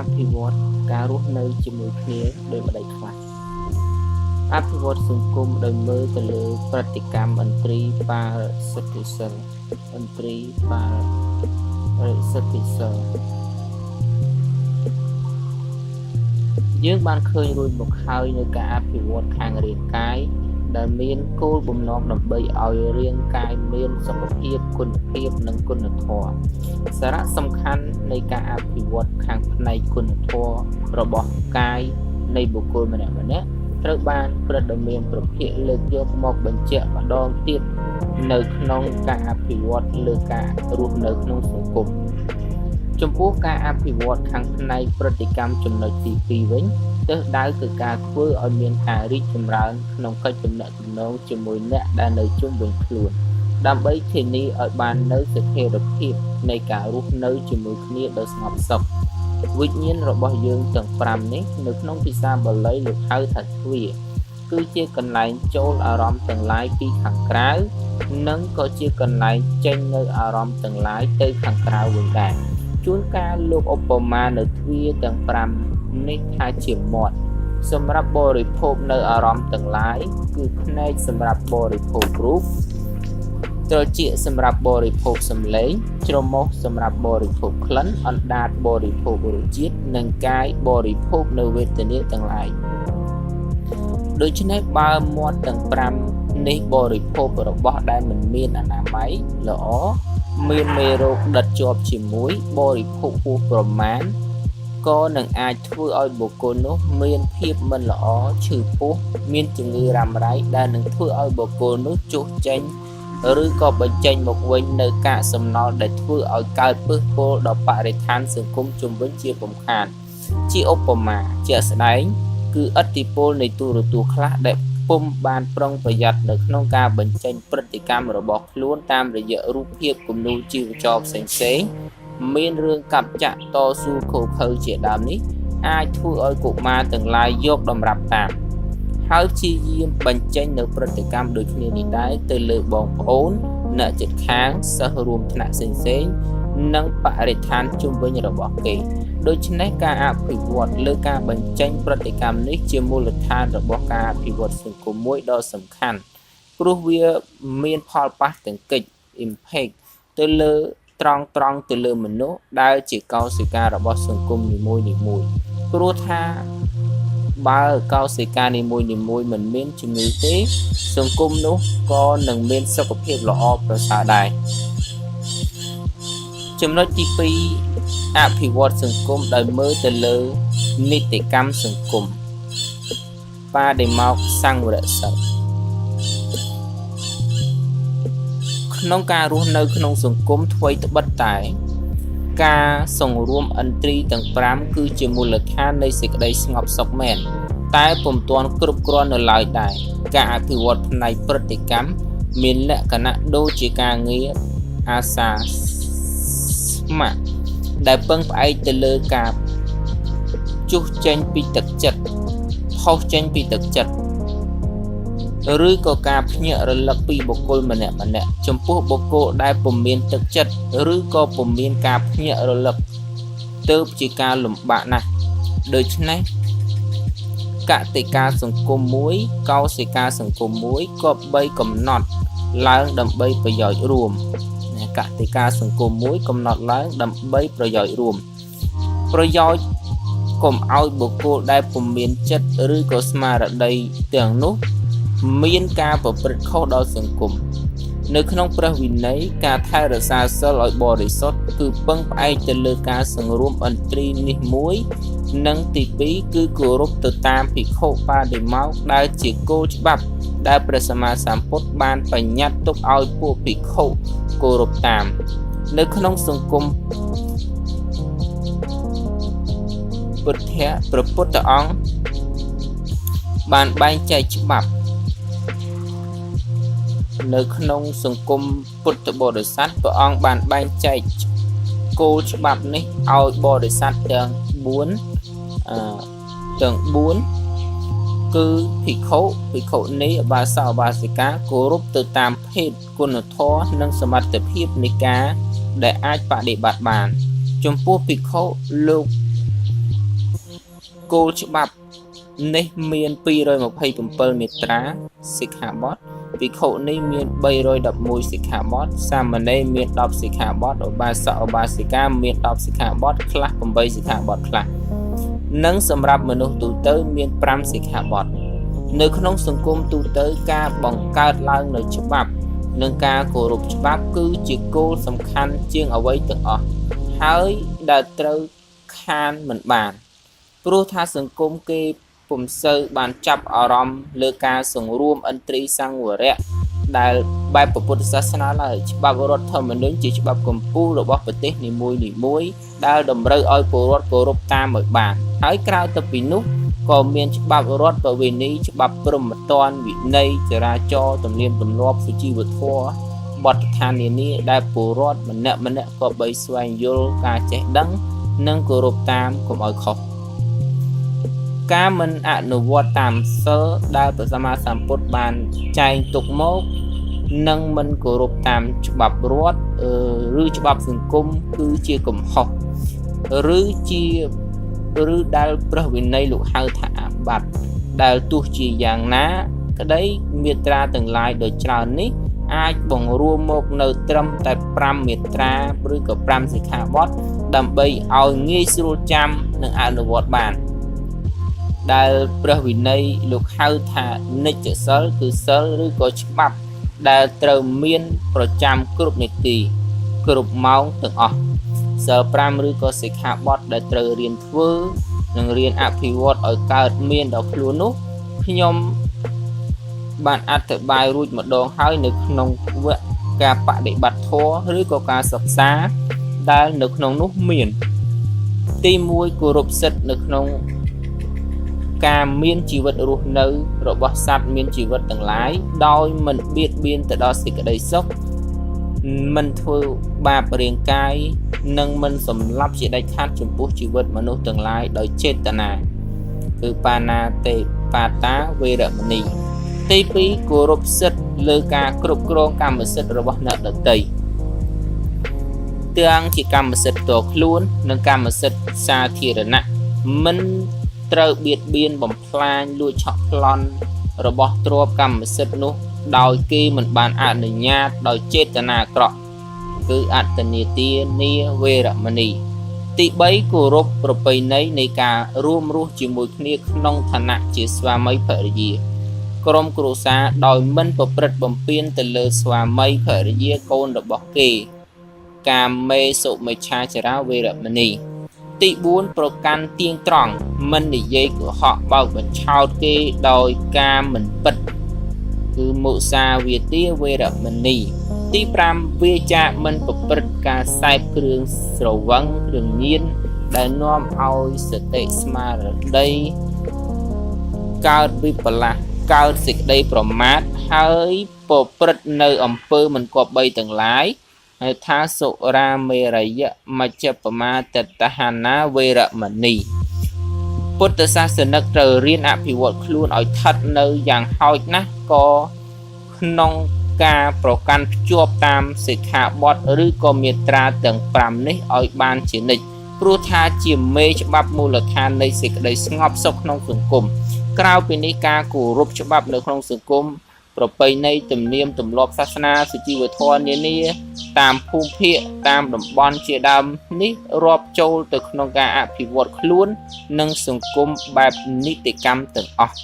អភិវឌ្ឍការរស់នៅជាមួយគ្នាដោយម្ដេចខ្លះអភិវឌ្ឍសង្គមដោយមើលទៅលើប្រតិកម្មអន្ត្រីបាល់សិទ្ធិសិលអន្ត្រីបាល់សិទ្ធិសិលយើងបានឃើញរួចមកហើយនៅការអភិវឌ្ឍខាងរាងកាយដែលមានគោលបំណងដើម្បីឲ្យរាងកាយមានសុខភាពគុណភាពនិងគុណធម៌សារៈសំខាន់នៃការអភិវឌ្ឍខាងផ្នែកគុណធម៌របស់កាយនៃបុគ្គលម្នាក់ៗត្រូវបានព្រឹត្តមានប្រភេទលើកយកមកបញ្ជាក់ម្ដងទៀតនៅក្នុងការអភិវឌ្ឍលើការរស់នៅក្នុងសង្គមចំពោះការអភិវឌ្ឍខាងផ្នែកប្រតិកម្មចំណុចទី2វិញទិសដៅគឺការធ្វើឲ្យមានការរីកចម្រើនក្នុងកិច្ចទំនាក់ទំនងជាមួយអ្នកដែលនៅជុំវិញខ្លួនដើម្បីធានាឲ្យបាននូវស្ថិរភាពនៃការរស់នៅជាមួយគ្នាដោយស្ងប់សុខវិញ្ញាណរបស់យើងទាំង5នេះនៅក្នុងភាសាបាលីលោកហៅថាទ្វាគឺជាកន្លែងចូលអារម្មណ៍ទាំងឡាយពីខាងក្រៅនិងក៏ជាកន្លែងចេញនៅអារម្មណ៍ទាំងឡាយទៅខាងក្រៅវិញដែរជួនកាលលោកឧបមានៅទ្វាទាំង5នេះថាជាមាត់សម្រាប់បរិភោគនៅអារម្មណ៍ទាំងឡាយគឺភ្នែកសម្រាប់បរិភោគរូបត្រចៀកសម្រាប់បរិភោគសម្លេងច្រមុះសម្រាប់បរិភោគក្លិនអណ្ដាតបរិភោគរសជាតិនិងកាយបរិភោគនៅវេទនាទាំងឡាយដូច្នេះបើមាត់ទាំង5នេះបរិភោគរបស់ដែលមិនមានអនាម័យល្អមានមេរោគដិតជាប់ជាមួយបរិភោគហួសប្រមាណក៏នឹងអាចធ្វើឲ្យបុគ្គលនោះមានភាពមិនល្អឈឺពោះមានជំងឺរ៉ាំរ៉ៃដែលនឹងធ្វើឲ្យបុគ្គលនោះចុះចេញឬក៏បញ្ចេញមកវិញនៅកាកសំណល់ដែលធ្វើឲ្យកើតពឹសពលដល់បរិស្ថានសង្គមជុំវិញជារំខានជាឧបមាជាក់ស្ដែងគឺឥទ្ធិពលនៃទូរទស្សន៍ខ្លះដែលពុំបានប្រុងប្រយ័ត្ននៅក្នុងការបញ្ចេញព្រឹត្តិកម្មរបស់ខ្លួនតាមរយៈរូបភាពគំនូរជីវចលផ្សេងៗមានរឿងកាប់ចាក់តស៊ូខូខើជាដើមនេះអាចធ្វើឲ្យកុមារទាំងឡាយយកតម្រាប់តាមហើយព្យាយាមបញ្ចេញនៅព្រឹត្តិកម្មដូចគ្នានេះដែរទៅលើបងប្អូនអ្នកជិតខាងសិស្សរួមថ្នាក់ផ្សេងៗនិងបរិស្ថានជុំវិញរបស់គេដូច្នេះការអភិវឌ្ឍលើការបញ្ចេញព្រឹត្តិកម្មនេះជាមូលដ្ឋានរបស់ការអភិវឌ្ឍសង្គមមួយដ៏សំខាន់ព្រោះវាមានផលប៉ះទង្គិច impact ទៅលើត្រង់ទៅលើមនុស្សដែលជាកោសិការបស់សង្គមនីមួយៗព្រោះថាបើកោសិកានីមួយៗមិនមានជំងឺទេសង្គមនោះក៏នឹងមានសុខភាពល្អប្រសើរដែរចំណុចទី2អភិវឌ្ឍសង្គមដោយមើលទៅលើនីតិកម្មសង្គមបាដេមកសង្វរសិលក្នុងការរស់នៅក្នុងសង្គមថ្មីត្បិតតែការសង្រួមឥន្ទ្រីទាំង5គឺជាមូលដ្ឋាននៃសេចក្តីស្ងប់សុខមែនតែពុំទាន់គ្រប់គ្រាន់នៅឡើយដែរការអភិវឌ្ឍផ្នែកប្រតិកម្មមានលក្ខណៈដូចជាការងារអាសាស្ម័គ្រដែលពឹងផ្អែកទៅលើការជុះចេញពីទឹកចិត្តផុសចេញពីទឹកចិត្តឬក៏ការភ្ញាក់រលឹកពីបុគ្គលម្នាក់ចំពោះបុគ្គលដែលពុំមានទឹកចិត្តឬក៏ពុំមានការភ្ញាក់រលឹកទើបជាការលំបាកណាស់ដូច្នេះកតិកាសង្គមមួយកោសិកាសង្គមមួយក៏បីកំណត់ឡើងដើម្បីប្រយោជន៍រួមកតិកាសង្គមមួយកំណត់ឡើងដើម្បីប្រយោជន៍រួមប្រយោជន៍កុំឲ្យបុគ្គលដែលពុំមានចិត្តឬក៏ស្មារតីទាំងនោះមានការប្រព្រឹត្តខុសដល់សង្គមនៅក្នុងព្រះវិន័យការថែរក្សាសិលឲ្យបរិសុទ្ធគឺពឹងផ្អែកទៅលើការសង្រួមឥន្ទ្រីនេះមួយនិងទី2គឺគោរពទៅតាមភិក្ខុបាដិមកដែលជាគោលច្បាប់ដែលព្រះសម្មាសម្ពុទ្ធបានបញ្ញត្តិទុកឲ្យពួកភិក្ខុគោរពតាមនៅក្នុងសង្គមព្រះពុទ្ធអង្គបានបែងចែកច្បាប់នៅក្នុងសង្គមពុទ្ធបរិស័ទព្រះអង្គបានបែងចែកគោលច្បាប់នេះឲ្យបរិស័ទទាំង4គឺភិក្ខុនីឧបាសកឧបាសិកាគោរពទៅតាមភេទគុណធម៌និងសមត្ថភាពនៃការដែលអាចបដិបត្តិបានចំពោះភិក្ខុលោក គោលច្បាប់នេះមាន227មាត្រាសិក្ខាបទភិក្ខុនេះមាន311សិក្ខាបទសាមណេរមាន10សិក្ខាបទឧបាសកឧបាសិកាមាន10សិក្ខាបទខ្លះ8សិក្ខាបទខ្លះនិងសម្រាប់មនុស្សទូទៅមាន5សិក្ខាបទនៅក្នុងសង្គមទូទៅការបង្កើតឡើងនូវច្បាប់និងការគោរពច្បាប់គឺជាគោលសំខាន់ជាងអ្វីទាំងអស់ហើយដែលត្រូវខានមិនបានព្រោះថាសង្គមគេពុំសូវបានចាប់អារម្មណ៍លើការសង្រួមឥន្ទ្រីសង្វរៈដែលបែបពុទ្ធសាសនាឡើយច្បាប់រដ្ឋធម្មនុញ្ញជាច្បាប់កម្ពុជារបស់ប្រទេសនីមួយៗដែលតម្រូវឲ្យពលរដ្ឋគោរពតាមឲ្យបានហើយក្រៅទៅពីនោះក៏មានច្បាប់រដ្ឋប្រវេណីច្បាប់ព្រហ្មទណ្ឌវិន័យចរាចរណ៍ទំនៀមទម្លាប់សុជីវធម៌បទដ្ឋាននានាដែលពលរដ្ឋម្នាក់ក៏បីស្វែងយល់ការចេះដឹងនិងគោរពតាមកុំឲ្យខុសការមិនអនុវត្តតាមសិលដែលព្រះសម្មាសម្ពុទ្ធបានចែងទុកមកនិងមិនគោរពតាមច្បាប់រដ្ឋឬច្បាប់សង្គមគឺជាកំហុសឬដែលព្រះវិន័យលោកហៅថាអាបត្តិដែលទោះជាយ៉ាងណាក្តីមាត្រាទាំងឡាយដ៏ច្រើននេះអាចបង្រួមមកនៅត្រឹមតែ5មាត្រាឬក៏5សិក្ខាបទដើម្បីឲ្យងាយស្រួលចាំនិងអនុវត្តបានដែលព្រះវិន័យលោកហៅថានិច្ចសិលគឺសិលឬក៏ច្បាប់ដែលត្រូវមានប្រចាំគ្រប់នាទីគ្រប់ម៉ោងទាំងអស់សិល5ឬក៏សិក្ខាបទដែលត្រូវរៀនធ្វើនិងរៀនអភិវឌ្ឍឲ្យកើតមានដល់ខ្លួននោះខ្ញុំបានអធិប្បាយរួចម្ដងហើយនៅក្នុងវគ្គការបដិបត្តិធម៌ឬក៏ការសិក្សាដែលនៅក្នុងនោះមានទី1គោរពសិទ្ធិនៅក្នុងការមានជីវិតរស់នៅរបស់សត្វមានជីវិតទាំងឡាយដោយមិនបៀតបៀនទៅដល់សេចក្តីសុខមិនធ្វើបាបរាងកាយនិងមិនសម្លាប់ជាដាច់ខាតចំពោះជីវិតមនុស្សទាំងឡាយដោយចេតនាគឺបាណាតិបាតាវេរមណីទី2គោរពសិទ្ធិលើការគ្រប់គ្រងកម្មសិទ្ធិរបស់អ្នកដទៃទាំងជាកម្មសិទ្ធិផ្ទាល់ខ្លួននិងកម្មសិទ្ធិសាធារណៈមិនត្រូវបៀតបៀនបំផ្លាញលួចឆក់ប្លន់របស់ទ្រព្យកម្មសិទ្ធិនោះដោយគេមិនបានអនុញ្ញាតដោយចេតនាអាក្រក់គឺអត្តនេទានាវេរមណីទី3គោរពប្រពៃណីនៃការរួមរស់ជាមួយគ្នាក្នុងឋានៈជាស្វាមីភរិយាក្រុមគ្រួសារដោយមិនប្រព្រឹត្តបំពានទៅលើស្វាមីភរិយាកូនរបស់គេកាមេសុមិច្ឆាចារាវេរមណីទី4ប្រកាន់ទៀងត្រង់មិននិយាយកុហកបោកបញ្ឆោតគេដោយការមិនពិតគឺមុសាវាទាវេរមណីទី5វាចាមិនប្រព្រឹត្តការសែបគ្រឿងស្រវឹងគ្រឿងញៀនដែលនាំឲ្យសតិស្មារតីកើតវិបលាសកើតសេចក្តីប្រមាទហើយប្រព្រឹត្តនៅអំពើមិនគប្បីទាំងឡាយហើយថាសុរាមេរយៈមជ្ជបមាតតហានាវេរមណីពុទ្ធសាសនិកត្រូវរៀនអភិវឌ្ឍខ្លួនឲ្យស្ថិតនៅយ៉ាងហោចណាស់ក៏ក្នុងការប្រកាន់ភ្ជាប់តាមសិក្ខាបទឬក៏មាត្រាទាំង5នេះឲ្យបានជានិច្ចព្រោះថាជាមេច្បាប់មូលដ្ឋាននៃសេចក្តីស្ងប់សុខក្នុងសង្គមក្រៅពីនេះការគោរពច្បាប់នៅក្នុងសង្គមប្រពៃណីទំនៀមទម្លាប់សាសនាសុជីវធម៌នានាតាមភូមិភាគតាមតំបន់ជាដើមនេះរាប់ចូលទៅក្នុងការអភិវឌ្ឍខ្លួននិងសង្គមបែបនីតិកម្មទាំងអស់